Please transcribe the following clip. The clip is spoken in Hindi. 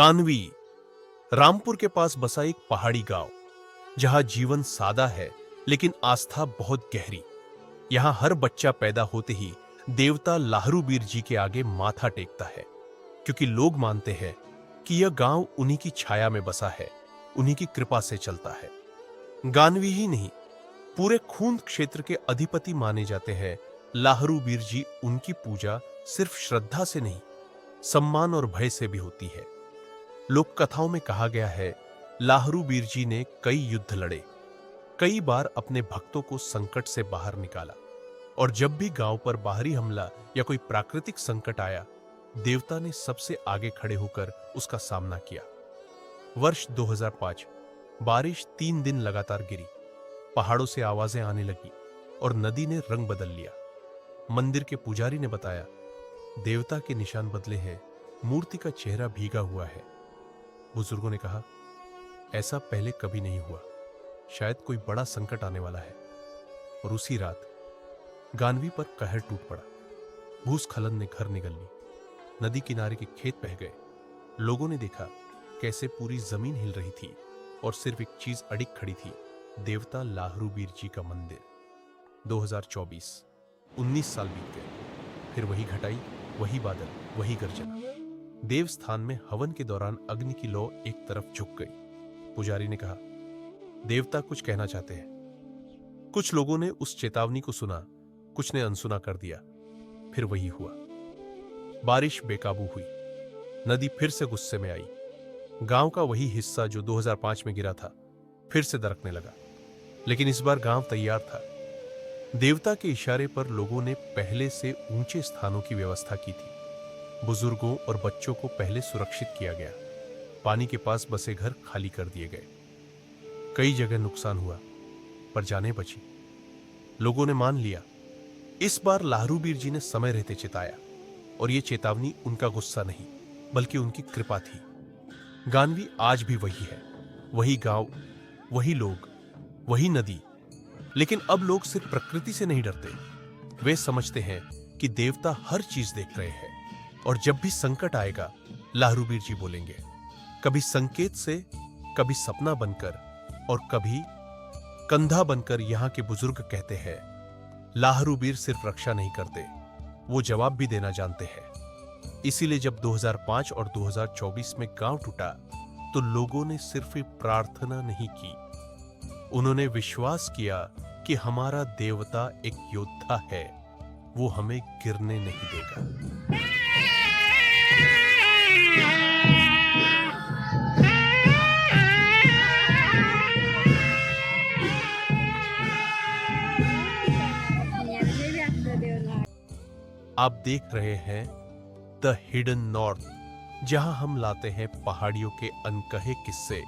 गानवी रामपुर के पास बसा एक पहाड़ी गांव, जहां जीवन सादा है लेकिन आस्था बहुत गहरी। यहां हर बच्चा पैदा होते ही देवता लाहरूबीर जी के आगे माथा टेकता है, क्योंकि लोग मानते हैं कि यह गांव उन्हीं की छाया में बसा है, उन्हीं की कृपा से चलता है। गानवी ही नहीं, पूरे खूंद क्षेत्र के अधिपति माने जाते हैं लाहरूबीर जी। उनकी पूजा सिर्फ श्रद्धा से नहीं, सम्मान और भय से भी होती है। लोक कथाओं में कहा गया है, लाहरूबीर जी ने कई युद्ध लड़े, कई बार अपने भक्तों को संकट से बाहर निकाला, और जब भी गांव पर बाहरी हमला या कोई प्राकृतिक संकट आया, देवता ने सबसे आगे खड़े होकर उसका सामना किया। वर्ष 2005 बारिश 3 दिन लगातार गिरी, पहाड़ों से आवाजें आने लगी और नदी ने रंग बदल लिया। मंदिर के पुजारी ने बताया, देवता के निशान बदले हैं, मूर्ति का चेहरा भीगा हुआ है। बुजुर्गों ने कहा, ऐसा पहले कभी नहीं हुआ, शायद कोई बड़ा संकट आने वाला है। और उसी रात गानवी पर कहर टूट पड़ा। भूस्खलन ने घर निगल ली, नदी किनारे के खेत बह गए। लोगों ने देखा कैसे पूरी जमीन हिल रही थी और सिर्फ एक चीज अडिग खड़ी थी, देवता लाहरूबीर जी का मंदिर। 2024 19 साल बीत गए, फिर वही घटाई, वही बादल, वही गर्जना। देवस्थान में हवन के दौरान अग्नि की लौ एक तरफ झुक गई। पुजारी ने कहा, देवता कुछ कहना चाहते हैं। कुछ लोगों ने उस चेतावनी को सुना, कुछ ने अनसुना कर दिया। फिर वही हुआ। बारिश बेकाबू हुई, नदी फिर से गुस्से में आई। गांव का वही हिस्सा जो 2005 में गिरा था, फिर से दरकने लगा। लेकिन इस बार गांव तैयार था। देवता के इशारे पर लोगों ने पहले से ऊंचे स्थानों की व्यवस्था की थी। बुजुर्गों और बच्चों को पहले सुरक्षित किया गया। पानी के पास बसे घर खाली कर दिए गए। कई जगह नुकसान हुआ, पर जानें बची। लोगों ने मान लिया। इस बार लाहरूबीर जी ने समय रहते चिताया, और यह चेतावनी उनका गुस्सा नहीं, बल्कि उनकी कृपा थी। गानवी आज भी वही है, वही गांव, वही लोग, वही नदी। लेकिन अब लोग सिर्फ प्रकृति से नहीं डरते, वे समझते हैं कि देवता हर चीज देख रहे हैं। और जब भी संकट आएगा, लाहरूबीर जी बोलेंगे, कभी संकेत से, कभी सपना बनकर, और कभी कंधा बनकर। यहां के बुजुर्ग कहते हैं, लाहरूबीर सिर्फ रक्षा नहीं करते, वो जवाब भी देना जानते हैं। इसीलिए जब 2005 और 2024 में गांव टूटा, तो लोगों ने सिर्फ प्रार्थना नहीं की, उन्होंने विश्वास किया कि हमारा देवता एक योद्धा है, वो हमें गिरने नहीं देगा। आप देख रहे हैं द हिडन नॉर्थ, जहां हम लाते हैं पहाड़ियों के अनकहे किस्से